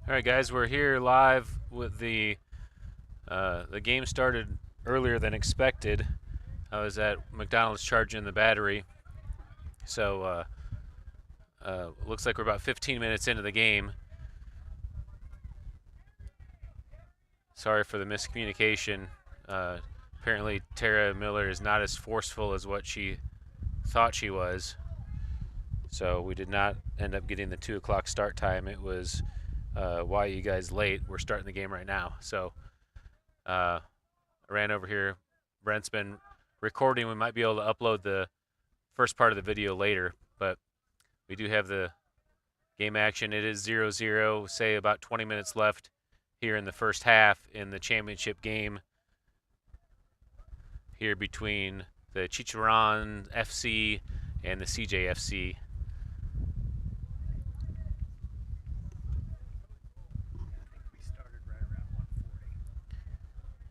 All right, guys, we're here live with the game started earlier than expected. I was at McDonald's charging the battery, so looks like we're about 15 minutes into the game. Sorry for the miscommunication. Apparently, Tara Miller is not as forceful as what she thought she was, so we did not end up getting the 2 o'clock start time. It was why are you guys late? We're starting the game right now, so. I ran over here. Brent's been recording. We might be able to upload the first part of the video later, but we do have the game action. It is 0-0, say about 20 minutes left here in the first half in the championship game here between the Chicharron FC and the CJFC.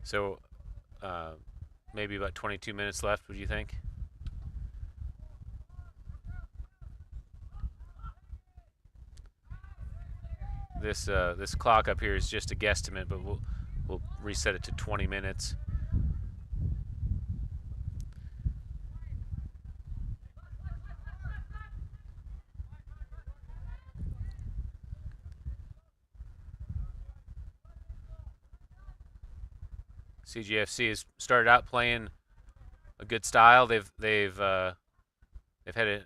So maybe about 22 minutes left, would you think? This clock up here is just a guesstimate, but we'll reset it to 20 minutes. CJFC has started out playing a good style. They've had an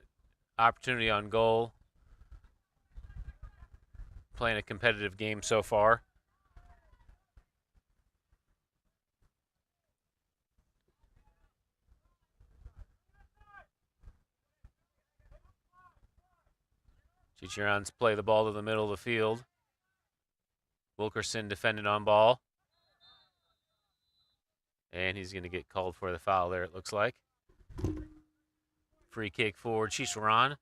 opportunity on goal, playing a competitive game so far. Chicharron's play the ball to the middle of the field. Wilkerson defending on ball. And he's going to get called for the foul there, it looks like. Free kick for Chicharron.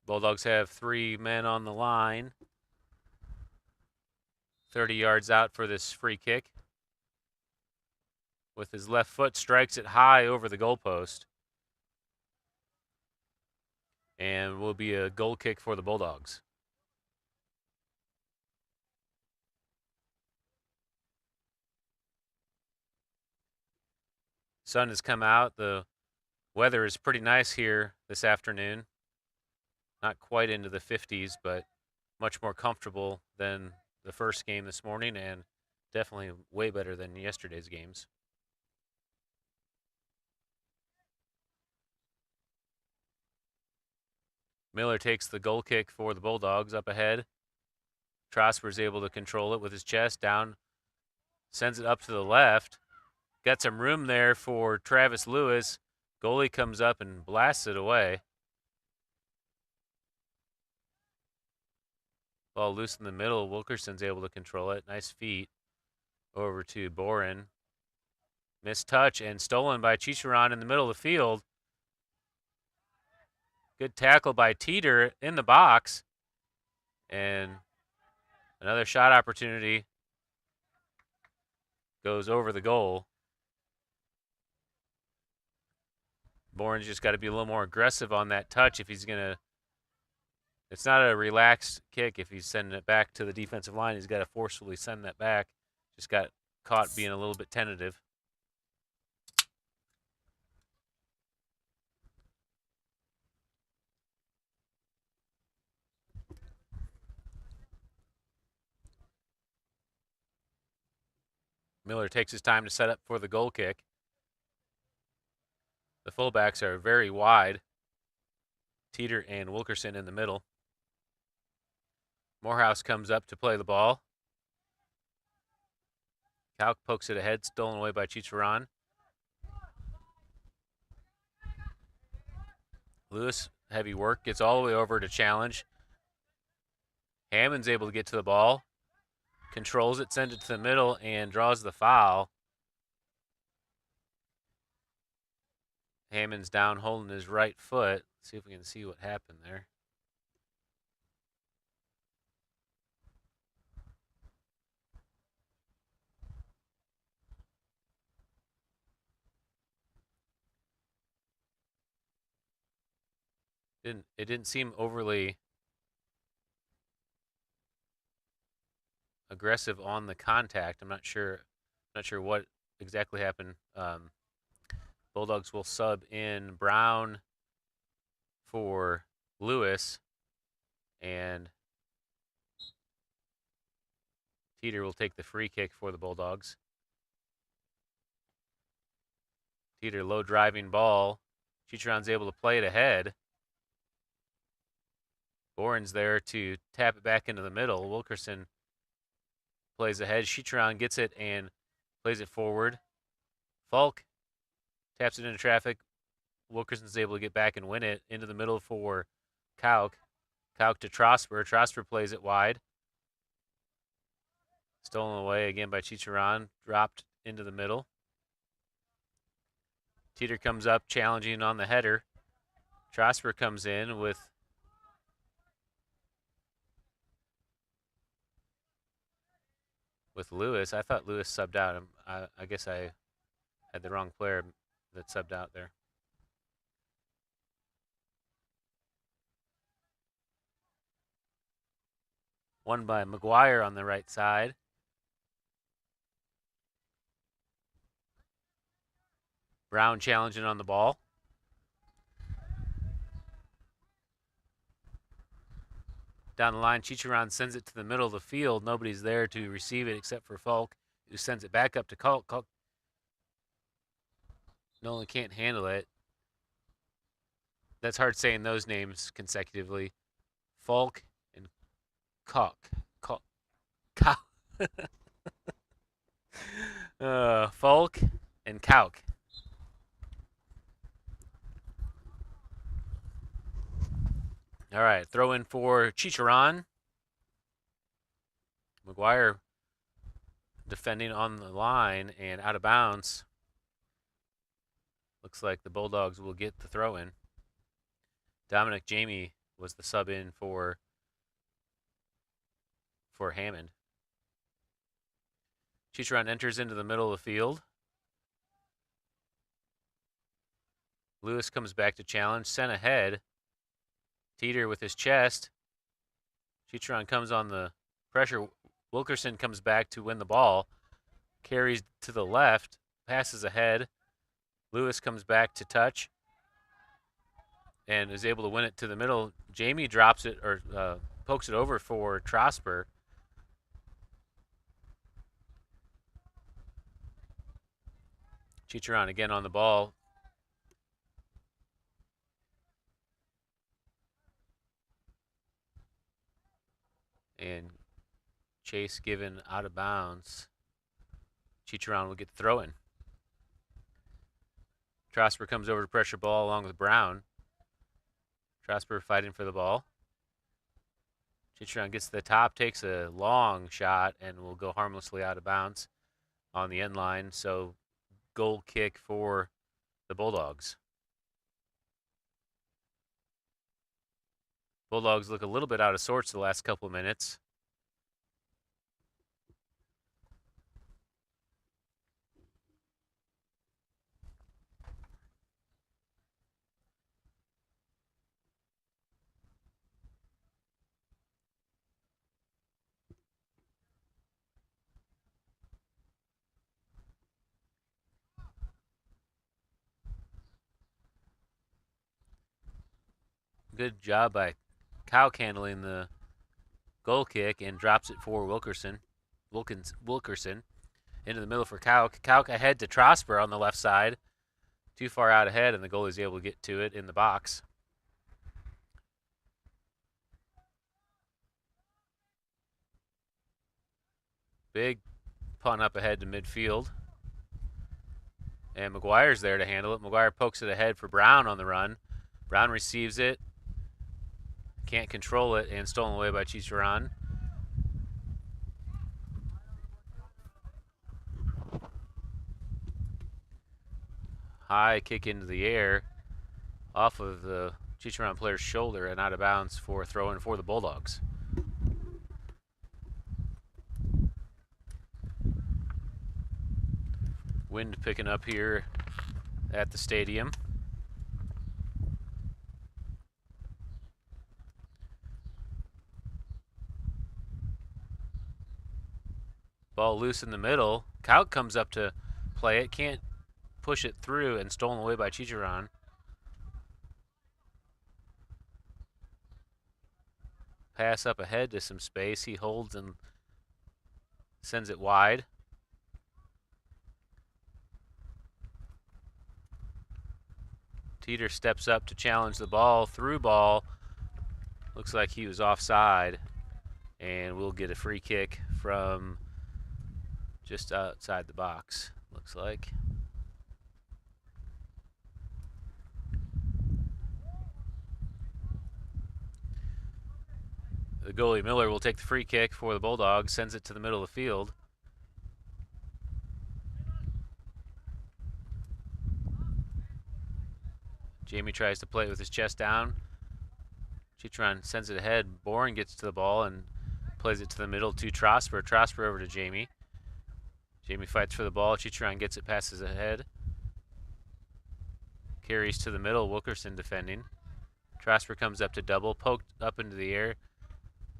Bulldogs have 3 men on the line. 30 yards out for this free kick. With his left foot, strikes it high over the goalpost. And will be a goal kick for the Bulldogs. Sun has come out. The weather is pretty nice here this afternoon. Not quite into the 50s, but much more comfortable than the first game this morning, and definitely way better than yesterday's games. Miller takes the goal kick for the Bulldogs up ahead. Trosper's able to control it with his chest down, sends it up to the left. Got some room there for Travis Lewis. Goalie comes up and blasts it away. Ball loose in the middle. Wilkerson's able to control it. Nice feet over to Boren. Missed touch and stolen by Chicharron in the middle of the field. Good tackle by Teeter in the box. And another shot opportunity goes over the goal. Boren's just got to be a little more aggressive on that touch if he's going to. It's not a relaxed kick. If he's sending it back to the defensive line, he's got to forcefully send that back. Just got caught being a little bit tentative. Miller takes his time to set up for the goal kick. The fullbacks are very wide. Teeter and Wilkerson in the middle. Morehouse comes up to play the ball. Kalk pokes it ahead, stolen away by Chicharron. Lewis, heavy work, gets all the way over to challenge. Hammond's able to get to the ball. controls it, sends it to the middle, and draws the foul. Hammond's down holding his right foot. Let's see if we can see what happened there. It didn't seem overly aggressive on the contact. I'm not sure what exactly happened. Bulldogs will sub in Brown for Lewis, and Teeter will take the free kick for the Bulldogs. Teeter, low driving ball. Chicharron's able to play it ahead. Boren's there to tap it back into the middle. Wilkerson plays ahead. Chicharron gets it and plays it forward. Falk taps it into traffic. Wilkerson's able to get back and win it into the middle for Kauk. Kauk to Trosper. Trosper plays it wide. Stolen away again by Chicharron. Dropped into the middle. Teeter comes up, challenging on the header. Trosper comes in with Lewis. I thought Lewis subbed out. I guess I had the wrong player that subbed out there. Won by McGuire on the right side. Brown challenging on the ball. Down the line, Chicharron sends it to the middle of the field. Nobody's there to receive it except for Falk, who sends it back up to Kalk. Kalk Nolan can't handle it. That's hard saying those names consecutively. Falk and Kalk. Falk and Kauk. All right, throw in for Chicharron. McGuire defending on the line and out of bounds. Looks like the Bulldogs will get the throw in. Dominic Jamie was the sub in for Hammond. Chicharron enters into the middle of the field. Lewis comes back to challenge, sent ahead. Teeter with his chest. Chicharron comes on the pressure. Wilkerson comes back to win the ball. Carries to the left. Passes ahead. Lewis comes back to touch. And is able to win it to the middle. Jamie drops it or pokes it over for Trosper. Chicharron again on the ball. And chase given out of bounds. Chicharron will get the throw in. Trosper comes over to pressure ball along with Brown. Trosper fighting for the ball. Chicharron gets to the top, takes a long shot, and will go harmlessly out of bounds on the end line. So goal kick for the Bulldogs. Bulldogs look a little bit out of sorts the last couple of minutes. Good job by Kauk handling the goal kick and drops it for Wilkerson into the middle for Kauk. Kauk ahead to Trosper on the left side. Too far out ahead, and the goalie's able to get to it in the box. Big punt up ahead to midfield. And McGuire's there to handle it. McGuire pokes it ahead for Brown on the run. Brown receives it. Can't control it, and stolen away by Chicharron. high kick into the air off of the Chicharron player's shoulder and out of bounds for a throw-in for the Bulldogs. Wind picking up here at the stadium. Ball loose in the middle. Kaut comes up to play it, can't push it through, and stolen away by Chicharron. Pass up ahead to some space. He holds and sends it wide. Teeter steps up to challenge the ball. Through ball. Looks like he was offside. And we'll get a free kick from just outside the box, looks like. The goalie Miller will take the free kick for the Bulldogs, sends it to the middle of the field. Jamie tries to play it with his chest down. Chicharron sends it ahead. Bourne gets to the ball and plays it to the middle to Trosper. Trosper over to Jamie. Jamie fights for the ball. Chicharron gets it, passes ahead. Carries to the middle. Wilkerson defending. Trosper comes up to double, poked up into the air,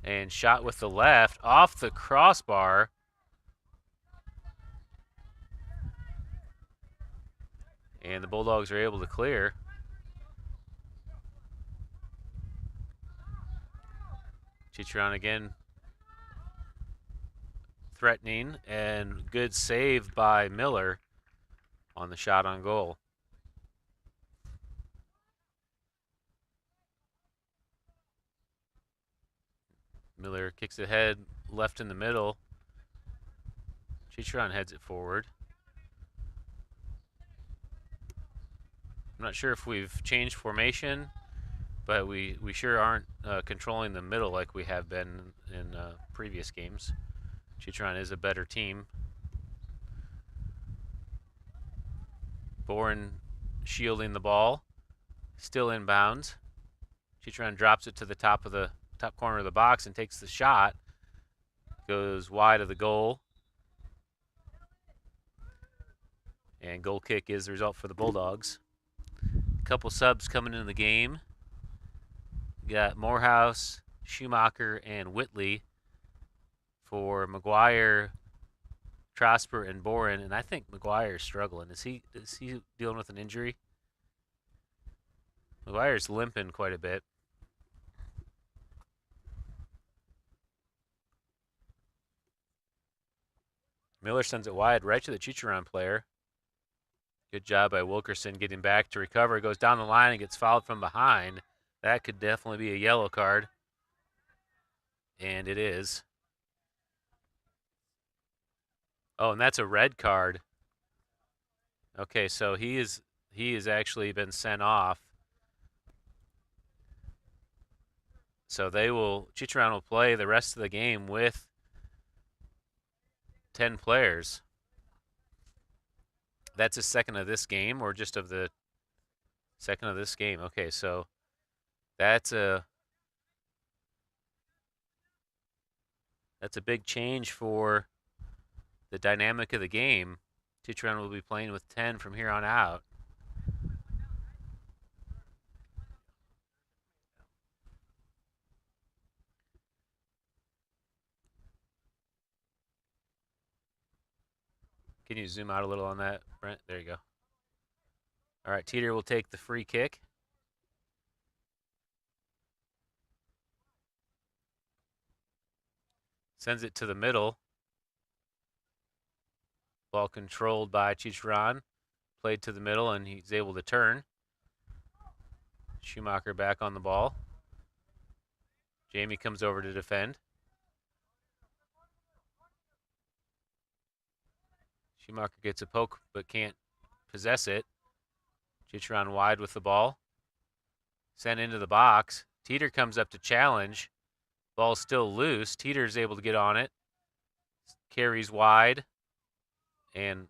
and shot with the left off the crossbar. And the Bulldogs are able to clear. Chicharron again threatening, and good save by Miller on the shot on goal. Miller kicks it ahead, left in the middle. Chicharron heads it forward. I'm not sure if we've changed formation, but we sure aren't controlling the middle like we have been in previous games. Chicharron is a better team. Bourne shielding the ball, still inbounds. Chicharron drops it to the top corner of the box and takes the shot. Goes wide of the goal. And goal kick is the result for the Bulldogs. A couple subs coming into the game. We got Morehouse, Schumacher, and Whitley for McGuire, Trosper, and Boren. And I think McGuire's struggling. Is he dealing with an injury? McGuire's limping quite a bit. Miller sends it wide right to the Chicharron player. Good job by Wilkerson getting back to recover. Goes down the line and gets fouled from behind. That could definitely be a yellow card. And it is. Oh, and that's a red card. Okay, so he has actually been sent off. So Chicharron will play the rest of the game with 10 players. That's a second of this game, or just of the second of this game? Okay, so that's a big change for the dynamic of the game. Chicharron will be playing with 10 from here on out. Can you zoom out a little on that, Brent? There you go. All right, Teeter will take the free kick. Sends it to the middle. Ball controlled by Chicharron. Played to the middle, and he's able to turn. Schumacher back on the ball. Jamie comes over to defend. Schumacher gets a poke but can't possess it. Chicharron wide with the ball. Sent into the box. Teeter comes up to challenge. Ball's still loose. Teeter's able to get on it. Carries wide. And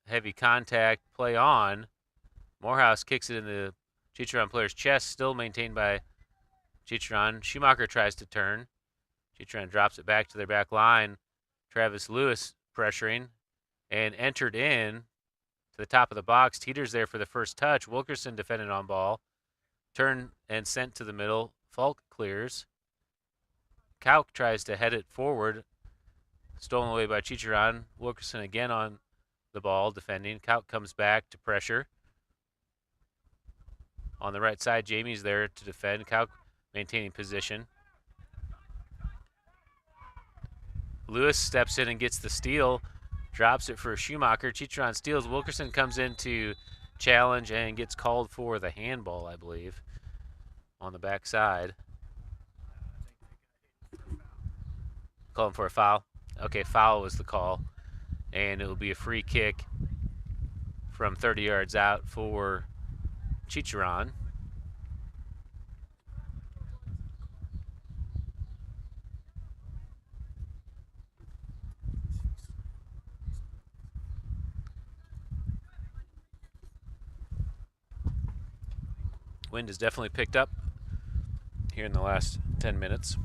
heavy contact, play on. Morehouse kicks it in the Chicharron player's chest, still maintained by Chicharron. Schumacher tries to turn. Chicharron drops it back to their back line. Travis Lewis pressuring and entered in to the top of the box. Teeter's there for the first touch. Wilkerson defended on ball. Turn and sent to the middle. Falk clears. Kauk tries to head it forward. Stolen away by Chicharron. Wilkerson again on the ball defending. Kauk comes back to pressure. On the right side, Jamie's there to defend. Kauk maintaining position. Lewis steps in and gets the steal. Drops it for Schumacher. Chicharron steals. Wilkerson comes in to challenge and gets called for the handball, I believe, on the backside. Calling for a foul. Okay, foul was the call. And it will be a free kick from 30 yards out for Chicharron. Wind has definitely picked up here in the last 10 minutes.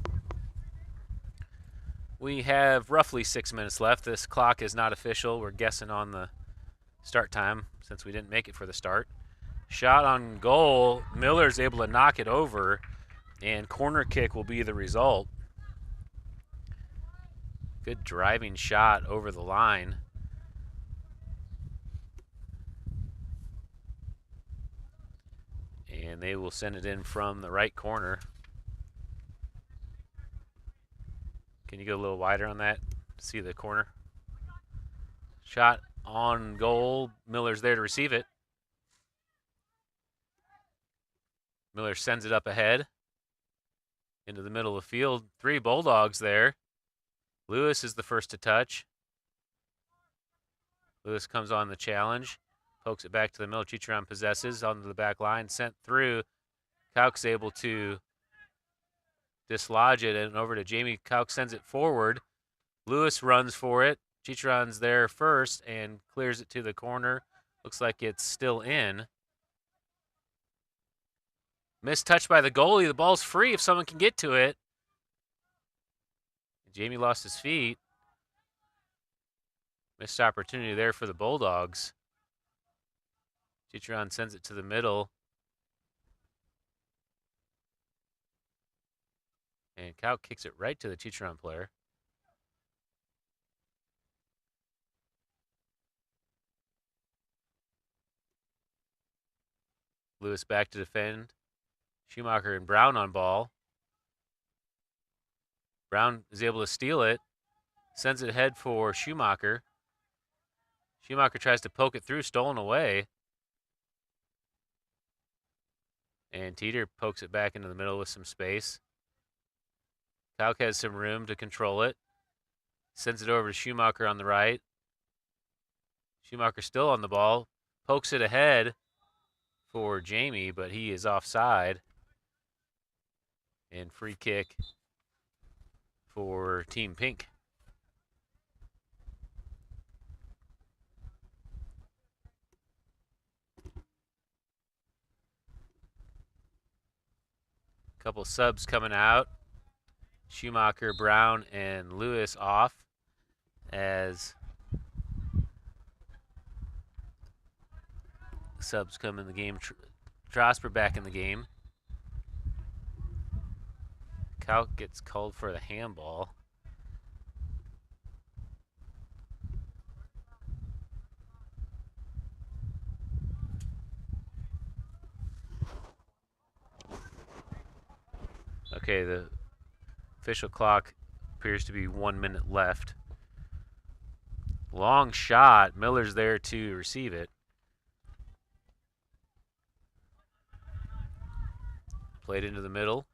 We have roughly 6 minutes left. This clock is not official. We're guessing on the start time since we didn't make it for the start. Shot on goal. Miller's able to knock it over, and corner kick will be the result. Good driving shot over the line. And they will send it in from the right corner. Can you go a little wider on that to see the corner? Shot on goal. Miller's there to receive it. Miller sends it up ahead into the middle of the field. 3 Bulldogs there. Lewis is the first to touch. Lewis comes on the challenge. Pokes it back to the middle. Chicharron possesses onto the back line. Sent through. Kauk's able to dislodge it and over to Jamie. Kauk sends it forward. Lewis runs for it. Chicharron's there first and clears it to the corner. Looks like it's still in. Missed touch by the goalie. The ball's free if someone can get to it. Jamie lost his feet. Missed opportunity there for the Bulldogs. Chicharron sends it to the middle. And Kauk kicks it right to the Chicharron player. Lewis back to defend. Schumacher and Brown on ball. Brown is able to steal it. Sends it ahead for Schumacher. Schumacher tries to poke it through, stolen away. And Teeter pokes it back into the middle with some space. Kauk has some room to control it. Sends it over to Schumacher on the right. Schumacher still on the ball. Pokes it ahead for Jamie, but he is offside. And free kick for Team Pink. Couple subs coming out. Schumacher, Brown, and Lewis off as subs come in the game. Trosper back in the game. Kauk gets called for the handball. Okay, the official clock appears to be 1 minute left. Long shot. Miller's there to receive it. Played into the middle.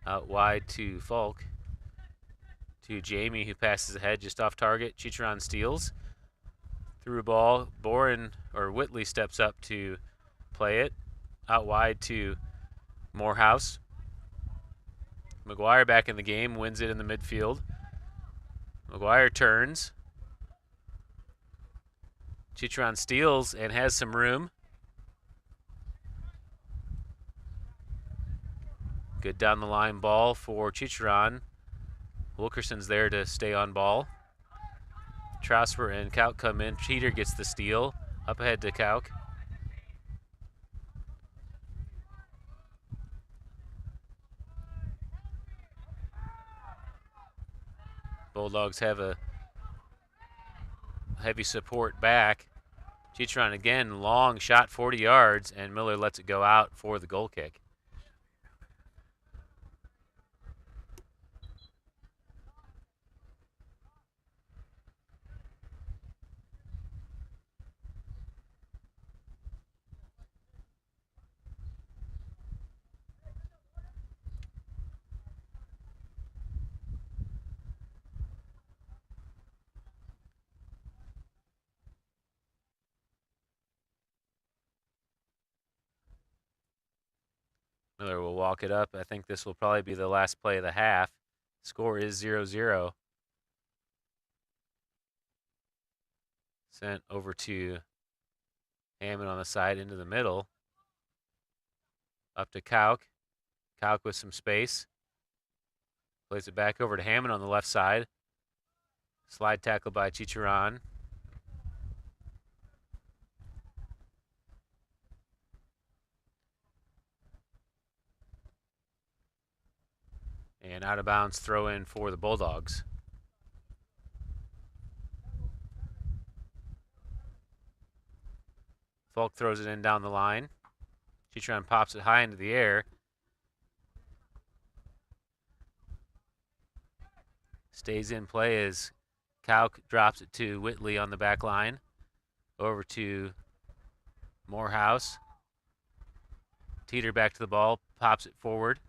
Out wide to Falk. To Jamie, who passes ahead just off target. Chicharron steals. Through a ball. Whitley steps up to play it. Out wide to Morehouse. McGuire back in the game, wins it in the midfield. McGuire turns Chicharron steals and has some room. Good down the line ball for Chicharron. Wilkerson's there to stay on ball. Trosper and Kauk come in. Cheater gets the steal. Up ahead to Kauk. Bulldogs have a heavy support back. Chicharron again, long shot, 40 yards, and Miller lets it go out for the goal kick. Miller will walk it up. I think this will probably be the last play of the half. Score is 0-0. Sent over to Hammond on the side into the middle. Up to Kauk. Kauk with some space. Plays it back over to Hammond on the left side. Slide tackle by Chicharron. And out of bounds throw in for the Bulldogs. Falk throws it in down the line. Chicharron pops it high into the air. Stays in play as Kauk drops it to Whitley on the back line. Over to Morehouse. Teeter back to the ball, pops it forward.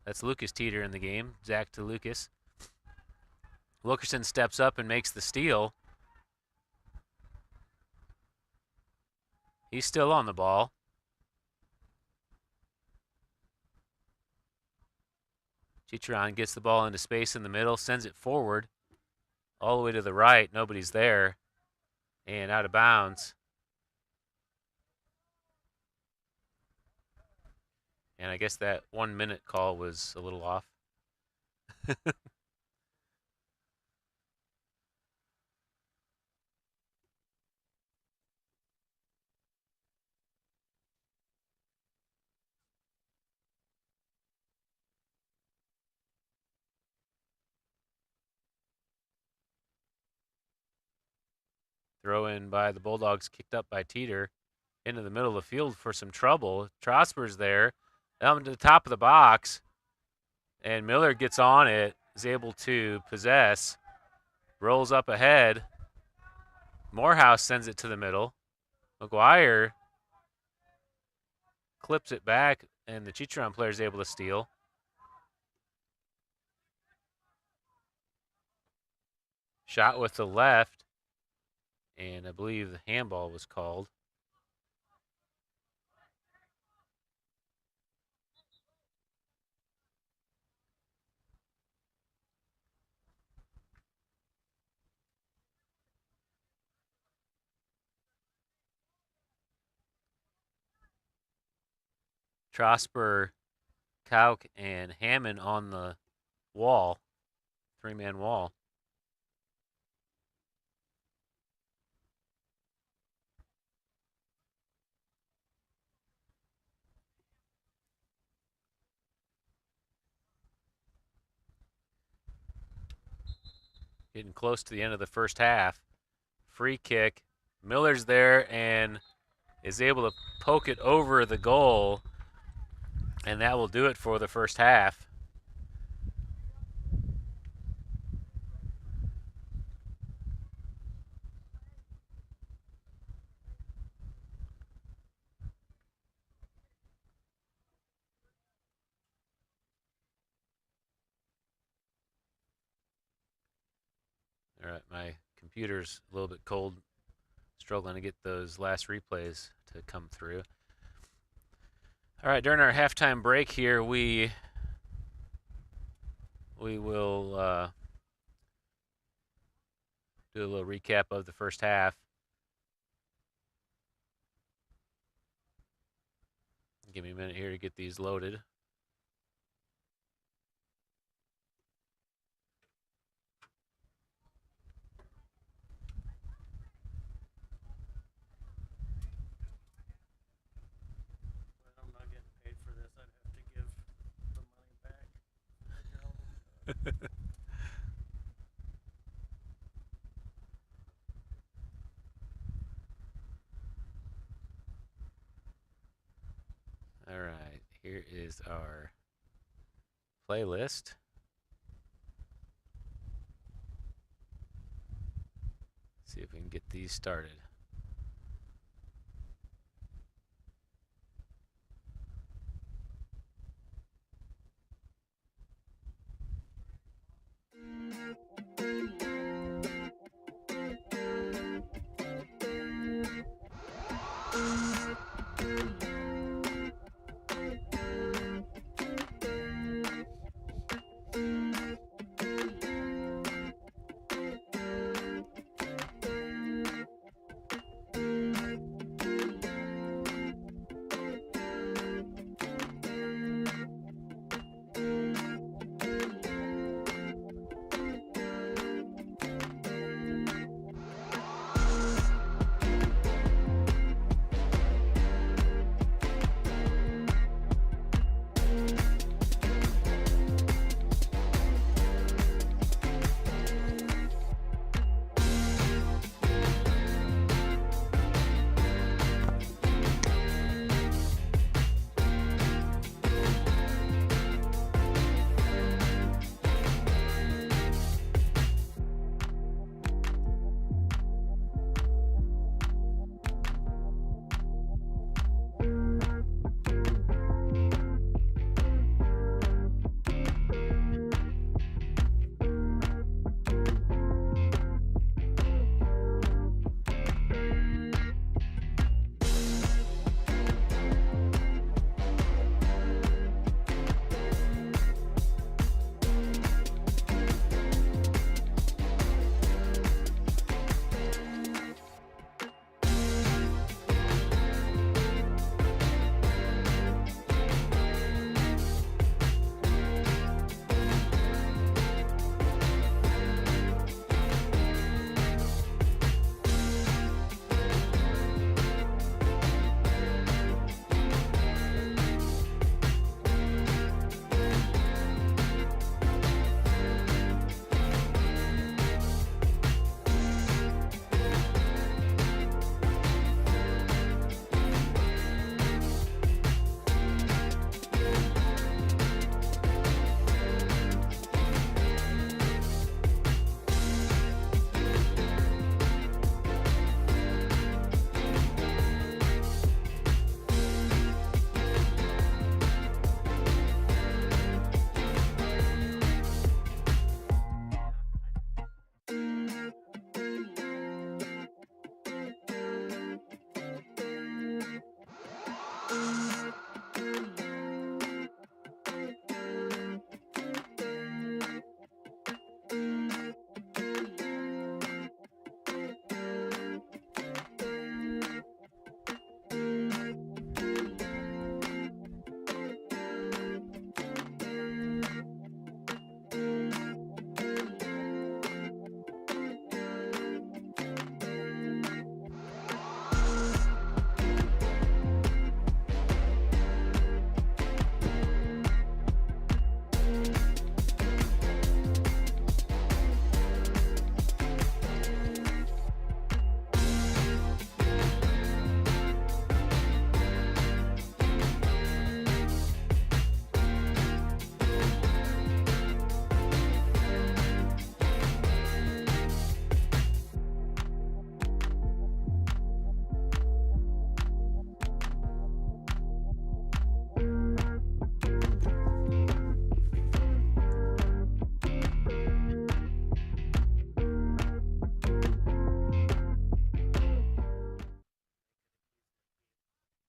That's Lucas Teeter in the game. Zach to Lucas. Wilkerson steps up and makes the steal. He's still on the ball. Chicharron gets the ball into space in the middle, sends it forward, all the way to the right. Nobody's there. And out of bounds. And I guess that 1 minute call was a little off. Throw in by the Bulldogs, kicked up by Teeter into the middle of the field for some trouble. Trosper's there, down to the top of the box, and Miller gets on it, is able to possess, rolls up ahead. Morehouse sends it to the middle. McGuire clips it back, and the Chicharron player is able to steal. Shot with the left, and I believe the handball was called. Trosper, Kauk, and Hammond on the wall, three-man wall. Getting close to the end of the first half. Free kick. Miller's there and is able to poke it over the goal, and that will do it for the first half. All right, my computer's a little bit cold. Struggling to get those last replays to come through. All right, during our halftime break here, we will do a little recap of the first half. Give me a minute here to get these loaded. I'm not getting paid for this. I'd have to give the money back. All right, here is our playlist. See if we can get these started.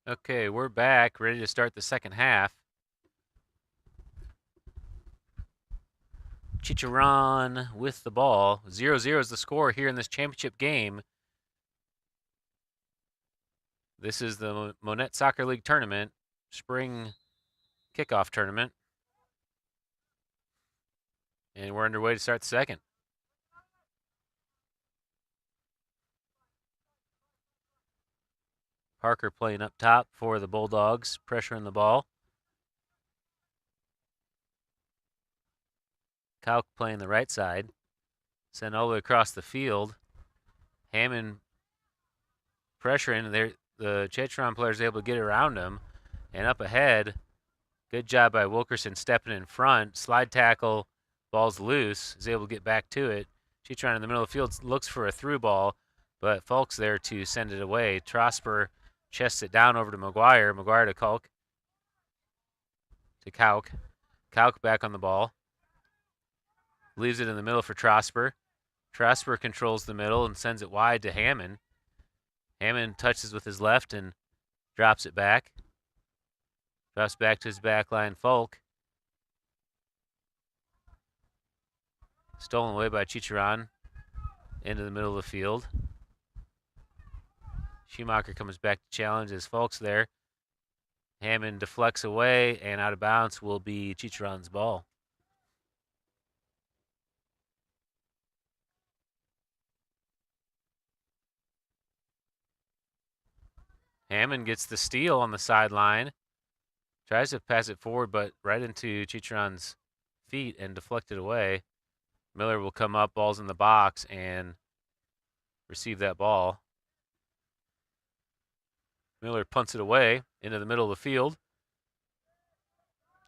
Okay, we're back, ready to start the second half. Chicharron with the ball. 0-0 is the score here in this championship game. This is the Monett Soccer League tournament. spring kickoff tournament. And we're underway to start the second. Parker playing up top for the Bulldogs, pressuring the ball. Kauk playing the right side. Sent all the way across the field. Hammond pressuring. The Chicharron player is able to get around him. And up ahead, good job by Wilkerson stepping in front. Slide tackle, ball's loose, is able to get back to it. Chicharron in the middle of the field looks for a through ball, but Falk's there to send it away. Trosper chests it down over to McGuire. McGuire to Kauk. To Kauk. Kauk back on the ball. Leaves it in the middle for Trosper. Trosper controls the middle and sends it wide to Hammond. Hammond touches with his left and drops it back. Drops back to his back line, Falk. Stolen away by Chicharron into the middle of the field. Schumacher comes back to challenge as Falk's there. Hammond deflects away, and out of bounds will be Chicharron's ball. Hammond gets the steal on the sideline. Tries to pass it forward, but right into Chicharron's feet and deflected away. Miller will come up, ball's in the box, and receive that ball. Miller punts it away into the middle of the field.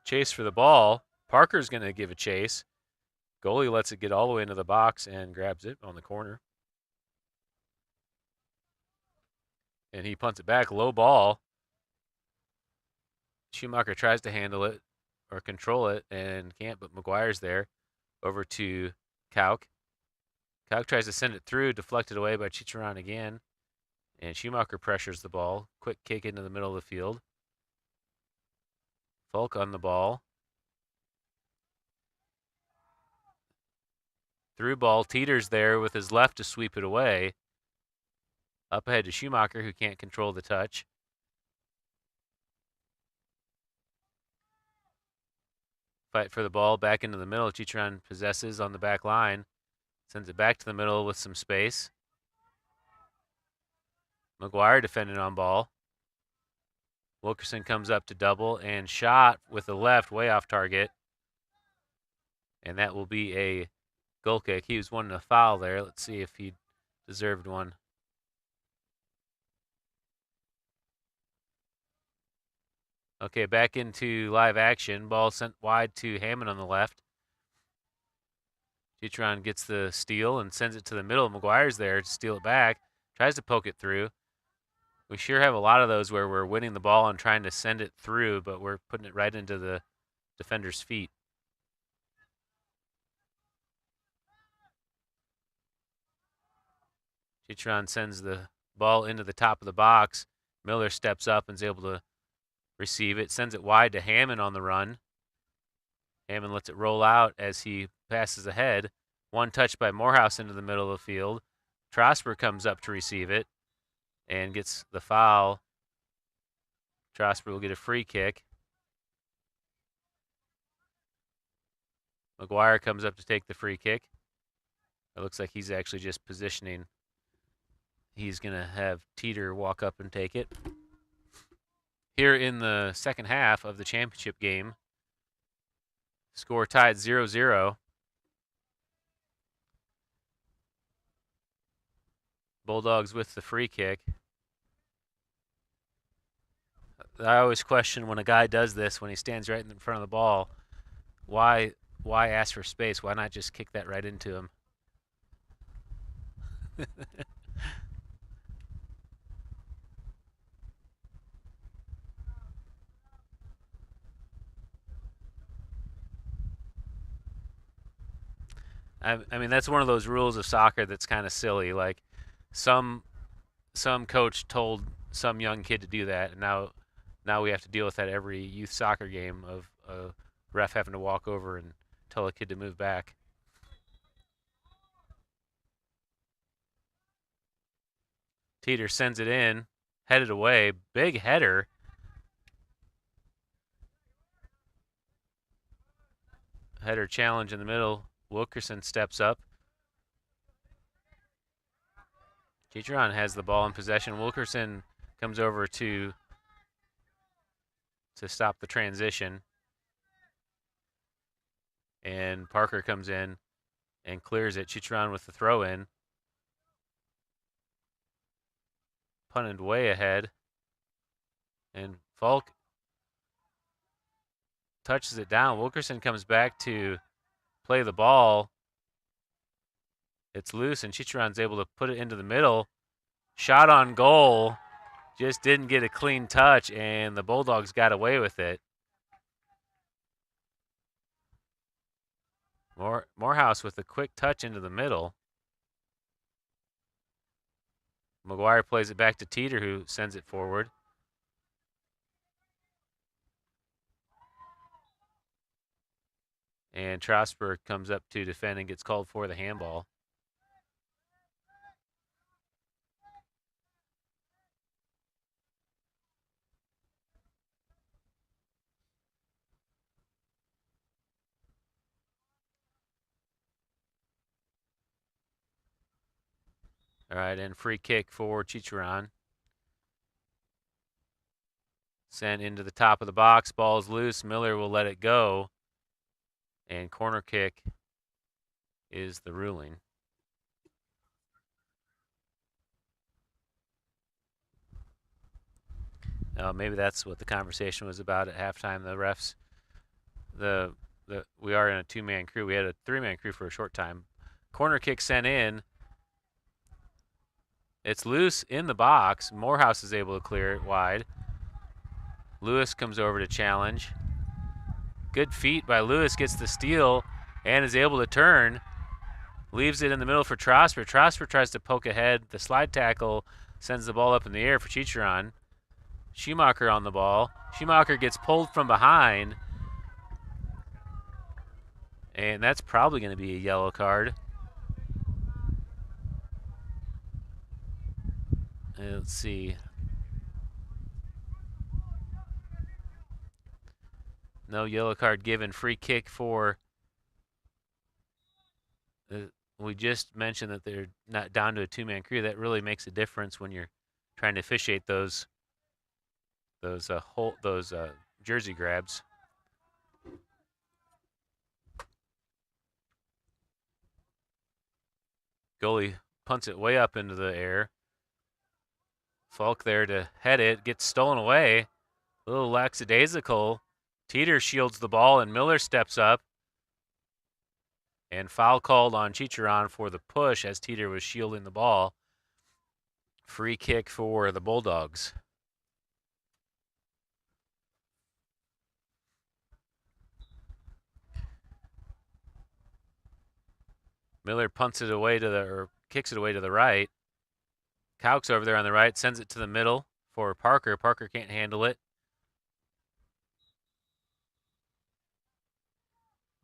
Chase for the ball. Parker's going to give a chase. Goalie lets it get all the way into the box and grabs it on the corner. And he punts it back, low ball. Schumacher tries to handle it or control it and can't, but McGuire's there. Over to Kauk. Kauk tries to send it through, deflected away by Chicharron again. And Schumacher pressures the ball. Quick kick into the middle of the field. Falk on the ball. Through ball. Teeter's there with his left to sweep it away. Up ahead to Schumacher, who can't control the touch. Fight for the ball back into the middle. Chicharron possesses on the back line. Sends it back to the middle with some space. McGuire defending on ball. Wilkerson comes up to double and shot with the left way off target. And that will be a goal kick. He was wanting a foul there. Let's see if he deserved one. Okay, back into live action. Ball sent wide to Hammond on the left. Chicharron gets the steal and sends it to the middle. McGuire's there to steal it back. Tries to poke it through. We sure have a lot of those where we're winning the ball and trying to send it through, but we're putting it right into the defender's feet. Chicharron sends the ball into the top of the box. Miller steps up and is able to receive it. Sends it wide to Hammond on the run. Hammond lets it roll out as he passes ahead. One touch by Morehouse into the middle of the field. Trosper comes up to receive it and gets the foul. Trosper will get a free kick. McGuire comes up to take the free kick. It looks like he's actually just positioning. He's going to have Teeter walk up and take it. Here in the second half of the championship game, score tied 0-0. Bulldogs with the free kick. I always question when a guy does this, when he stands right in front of the ball, why ask for space? Why not just kick that right into him? I mean, that's one of those rules of soccer that's kind of silly. Like, some coach told some young kid to do that, and now we have to deal with that every youth soccer game of a ref having to walk over and tell a kid to move back. Teeter sends it in, headed away, big header. header challenge in the middle. Wilkerson steps up. Chicharron has the ball in possession. Wilkerson comes over to stop the transition. And Parker comes in and clears it. Chicharron with the throw in. Punted way ahead. And Falk touches it down. Wilkerson comes back to play the ball. It's loose, and Chicharron's able to put it into the middle. Shot on goal. Just didn't get a clean touch, and the Bulldogs got away with it. Morehouse with a quick touch into the middle. McGuire plays it back to Teeter, who sends it forward. And Trosper comes up to defend and gets called for the handball. All right, and free kick for Chicharron. Sent into the top of the box. Ball's loose. Miller will let it go. And corner kick is the ruling. Maybe that's what the conversation was about at halftime. The refs, we are in a two-man crew. We had a three-man crew for a short time. Corner kick sent in. It's loose in the box. Morehouse is able to clear it wide. Lewis comes over to challenge. Good feet by Lewis, gets the steal and is able to turn. Leaves it in the middle for Trosper. Trosper tries to poke ahead. The slide tackle sends the ball up in the air for Chicharron. Schumacher on the ball. Schumacher gets pulled from behind. And that's probably going to be a yellow card. Let's see. No yellow card given. Free kick for. We just mentioned that they're not down to a two-man crew. That really makes a difference when you're trying to officiate those jersey grabs. Goalie punts it way up into the air. Falk there to head it, gets stolen away. A little lackadaisical. Teeter shields the ball, and Miller steps up. And foul called on Chicharron for the push as Teeter was shielding the ball. Free kick for the Bulldogs. Miller punts it away or kicks it away to the right. Cowk's over there on the right, sends it to the middle for Parker. Parker can't handle it.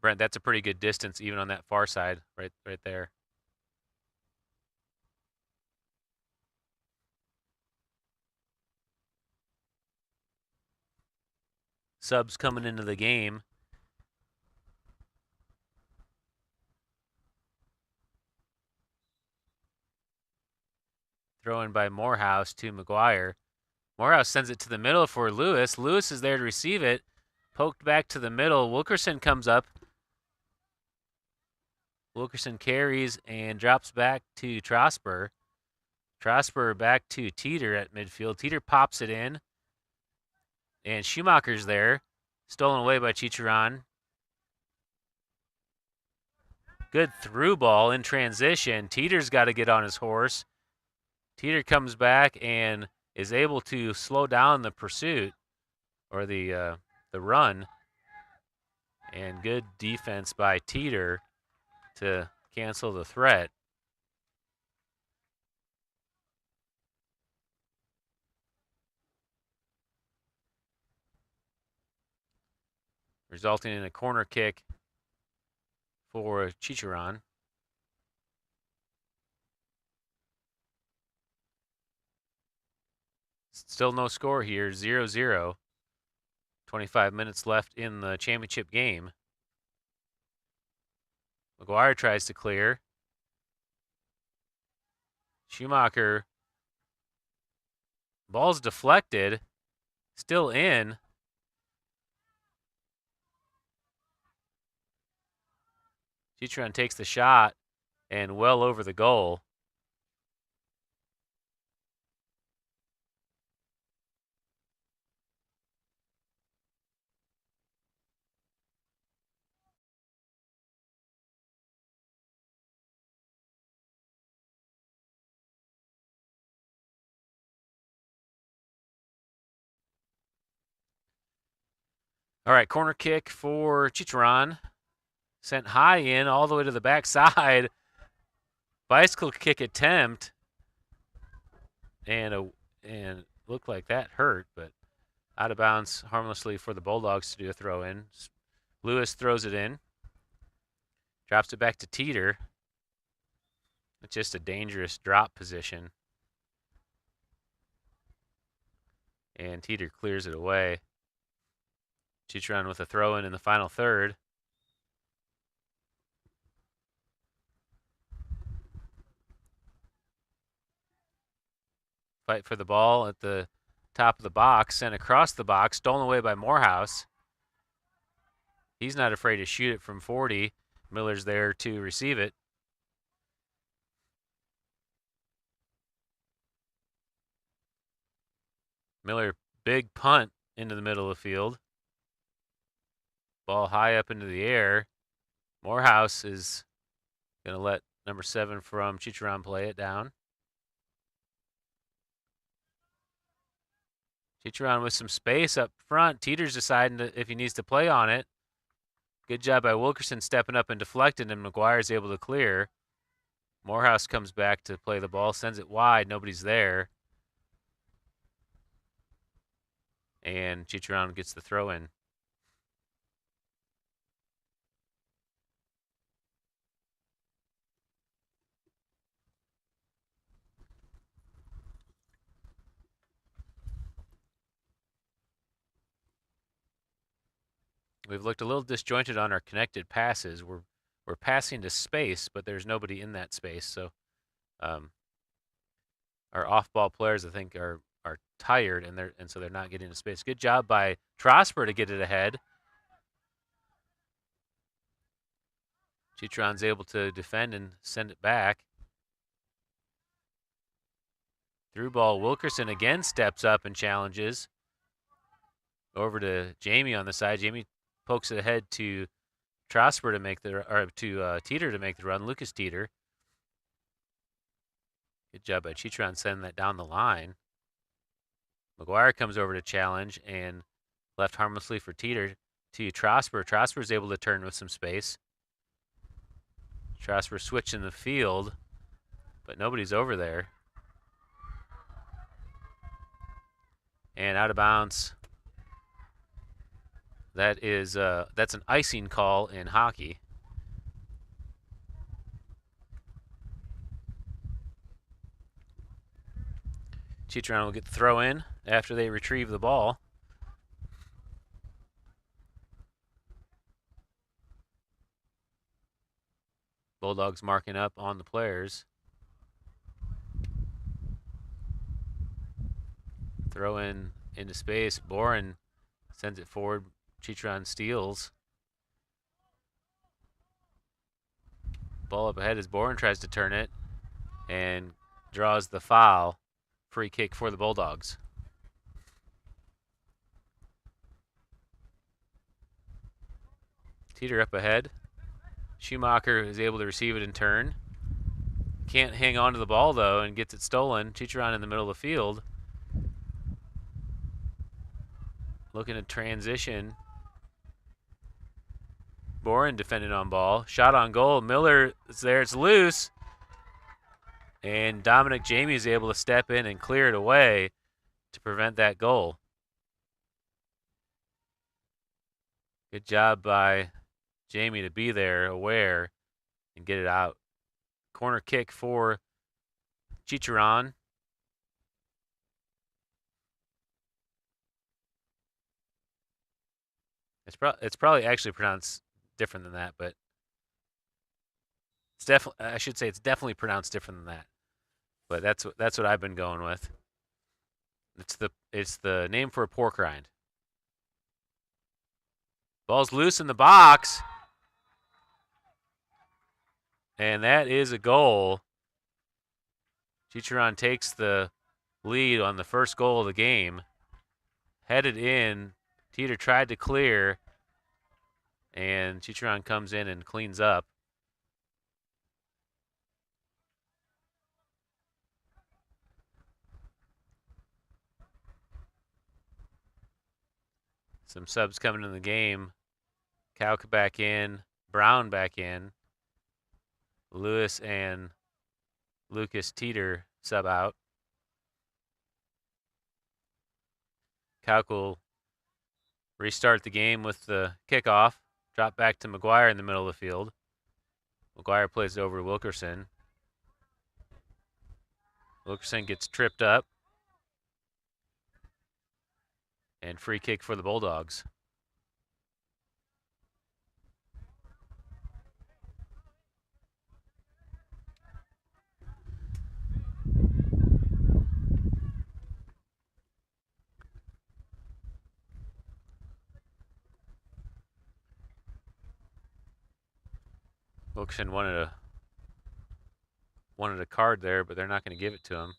Brent, that's a pretty good distance even on that far side, right there. Subs coming into the game. Throw in by Morehouse to McGuire. Morehouse sends it to the middle for Lewis. Lewis is there to receive it. Poked back to the middle. Wilkerson comes up. Wilkerson carries and drops back to Trosper. Trosper back to Teeter at midfield. Teeter pops it in. And Schumacher's there. Stolen away by Chicharron. Good through ball in transition. Teeter's got to get on his horse. Teeter comes back and is able to slow down the pursuit or the run. And good defense by Teeter to cancel the threat. Resulting in a corner kick for Chicharron. Still no score here, 0-0. 25 minutes left in the championship game. McGuire tries to clear. Schumacher. Ball's deflected. Still in. Chicharron takes the shot and well over the goal. All right, corner kick for Chicharron. Sent high in all the way to the backside. Bicycle kick attempt. And looked like that hurt, but out of bounds harmlessly for the Bulldogs to do a throw in. Lewis throws it in. Drops it back to Teeter. It's just a dangerous drop position. And Teeter clears it away. Chicharron with a throw in the final third. Fight for the ball at the top of the box, sent across the box, stolen away by Morehouse. He's not afraid to shoot it from 40. Miller's there to receive it. Miller, big punt into the middle of the field. Ball high up into the air. Morehouse is going to let number 7 from Chicharron play it down. Chicharron with some space up front. Teeter's deciding if he needs to play on it. Good job by Wilkerson stepping up and deflecting, and McGuire's able to clear. Morehouse comes back to play the ball, sends it wide. Nobody's there. And Chicharron gets the throw in. We've looked a little disjointed on our connected passes. We're passing to space, but there's nobody in that space. So our off-ball players, I think, are tired, and so they're not getting to space. Good job by Trosper to get it ahead. Chicharron's able to defend and send it back. Through ball, Wilkerson again steps up and challenges. Over to Jamie on the side. Jamie pokes it ahead to Trosper to make to Teeter to make the run. Lucas Teeter. Good job by Chicharron sending that down the line. McGuire comes over to challenge and left harmlessly for Teeter to Trosper. Trosper's able to turn with some space. Trosper switching the field, but nobody's over there. And out of bounds. That's an icing call in hockey. Chicharron will get the throw in after they retrieve the ball. Bulldogs marking up on the players. Throw in into space. Boren sends it forward. Chicharron steals. Ball up ahead as Boren tries to turn it and draws the foul. Free kick for the Bulldogs. Teeter up ahead. Schumacher is able to receive it in turn. Can't hang on to the ball, though, and gets it stolen. Chicharron in the middle of the field. Looking to transition. Boren defending on ball. Shot on goal. Miller is there. It's loose. And Dominic Jamie is able to step in and clear it away to prevent that goal. Good job by Jamie to be there, aware, and get it out. Corner kick for Chicharron. It's probably actually pronounced different than that, but It's definitely, I should say, it's definitely pronounced different than that. But that's what I've been going with. It's the name for a pork rind. Ball's loose in the box, and that is a goal. Chicharron takes the lead on the first goal of the game. Headed in, Teeter tried to clear, and Chicharron comes in and cleans up. Some subs coming in the game. Kauka back in, Brown back in, Lewis and Lucas Teeter sub out. Kauka will restart the game with the kickoff. Drop back to McGuire in the middle of the field. McGuire plays it over to Wilkerson. Wilkerson gets tripped up. And free kick for the Bulldogs. Wilkerson wanted a card there, but they're not going to give it to him.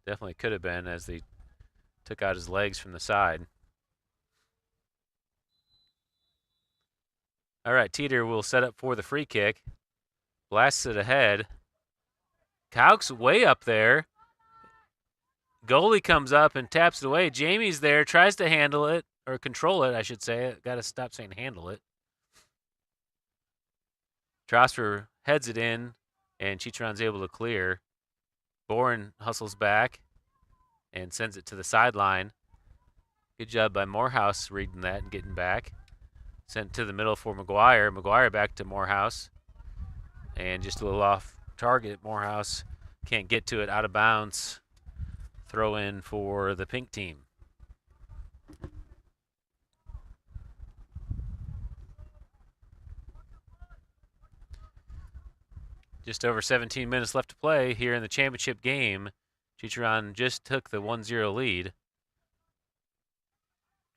Definitely could have been, as they took out his legs from the side. All right, Teeter will set up for the free kick. Blasts it ahead. Kauk's way up there. Goalie comes up and taps it away. Jamie's there, tries to handle it, or control it, I should say. Got to stop saying handle it. Trosper heads it in, and Chicharron's able to clear. Bourne hustles back and sends it to the sideline. Good job by Morehouse reading that and getting back. Sent to the middle for McGuire. McGuire back to Morehouse. And just a little off target. Morehouse can't get to it, out of bounds. Throw in for the pink team. Just over 17 minutes left to play here in the championship game. Chicharron just took the 1-0 lead.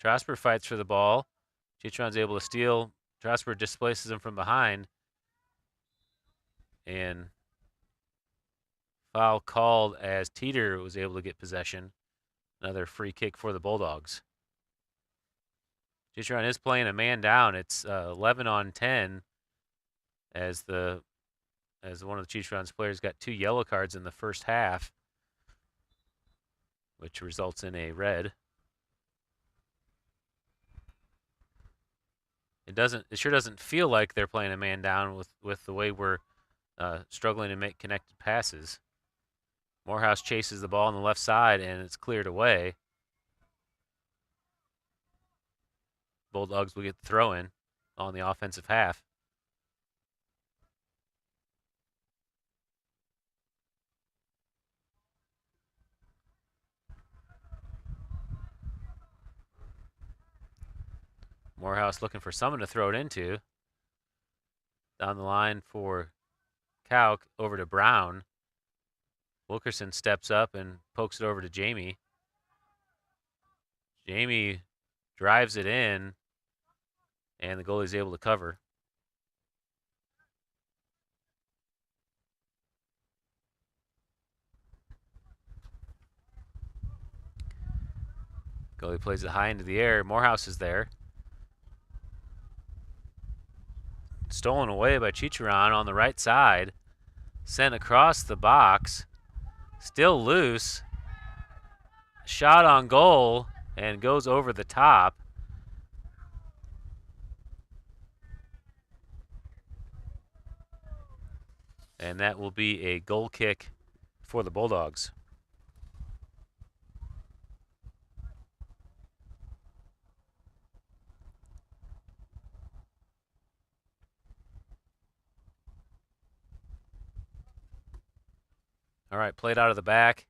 Trosper fights for the ball. Chicharron's able to steal. Trosper displaces him from behind. And foul called as Teeter was able to get possession. Another free kick for the Bulldogs. Chicharron is playing a man down. It's 11 on 10 as one of the Chicharron's players got 2 yellow cards in the first half, which results in a red. It sure doesn't feel like they're playing a man down with the way we're struggling to make connected passes. Morehouse chases the ball on the left side, and it's cleared away. Bulldogs will get the throw in on the offensive half. Morehouse looking for someone to throw it into. Down the line for Kauk, over to Brown. Wilkerson steps up and pokes it over to Jamie. Jamie drives it in, and the goalie's able to cover. Goalie plays it high into the air. Morehouse is there. Stolen away by Chicharron on the right side. Sent across the box. Still loose. Shot on goal and goes over the top. And that will be a goal kick for the Bulldogs. All right, played out of the back.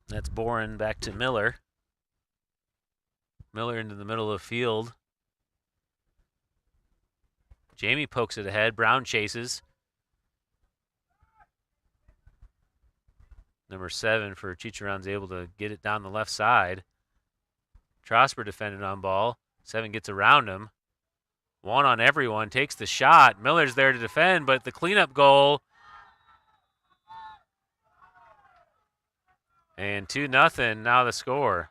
That's Boren back to Miller. Miller into the middle of the field. Jamie pokes it ahead. Brown chases. Number 7 for Chicharron's able to get it down the left side. Trosper defended on ball. 7 gets around him. 1 on everyone. Takes the shot. Miller's there to defend, but the cleanup goal. And 2-0 now the score.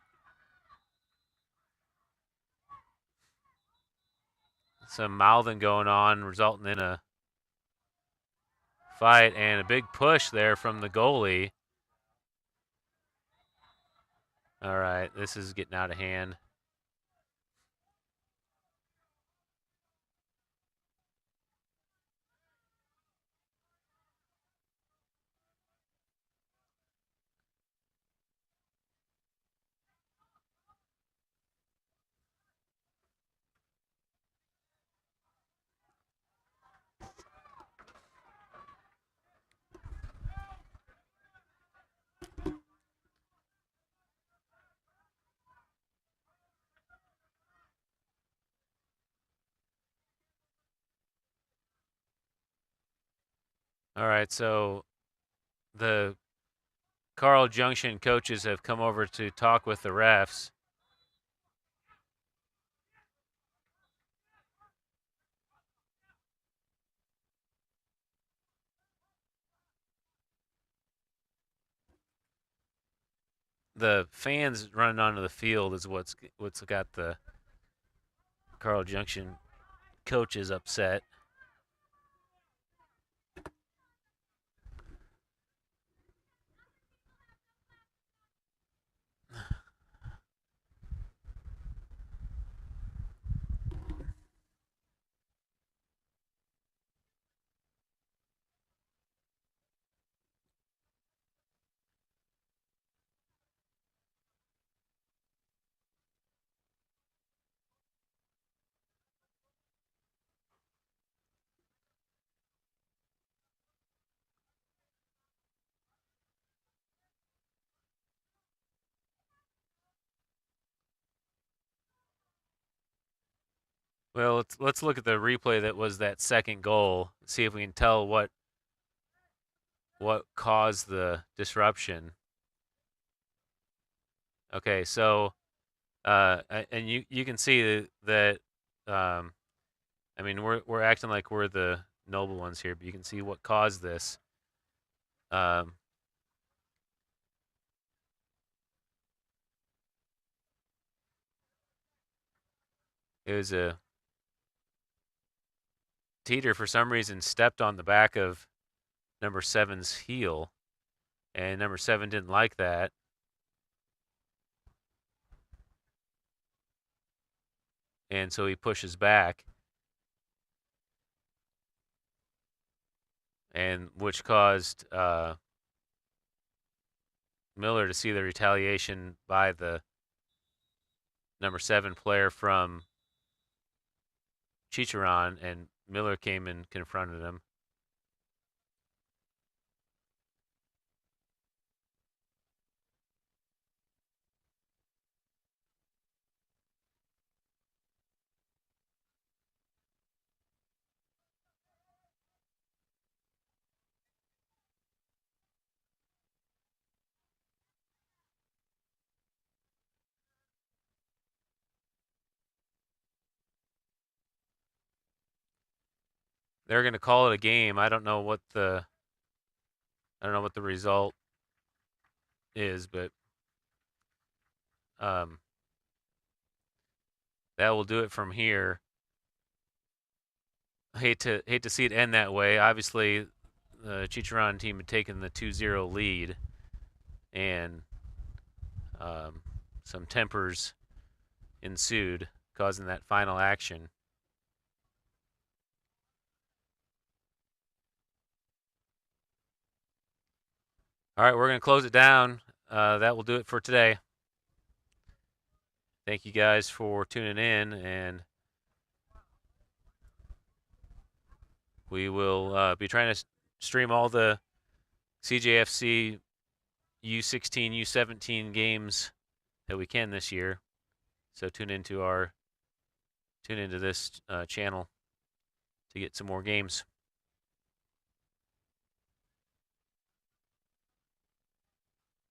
Some mouthing going on, resulting in a fight and a big push there from the goalie. All right, this is getting out of hand. All right, so the Carl Junction coaches have come over to talk with the refs. The fans running onto the field is what's got the Carl Junction coaches upset. Well, let's look at the replay that was that second goal. See if we can tell what caused the disruption. Okay, so and you can see that I mean we're acting like we're the noble ones here, but you can see what caused this. It was a Teeter for some reason stepped on the back of number 7's heel, and number 7 didn't like that. And so he pushes back, and which caused Miller to see the retaliation by the number 7 player from Chicharron, and Miller came and confronted him. They're going to call it a game. I don't know what the result is, but that will do it from here. Hate to see it end that way. Obviously, the Chicharron team had taken the 2-0 lead, and some tempers ensued, causing that final action. All right, we're going to close it down. That will do it for today. Thank you guys for tuning in, and we will be trying to stream all the CJFC U16, U17 games that we can this year. So tune into this channel to get some more games.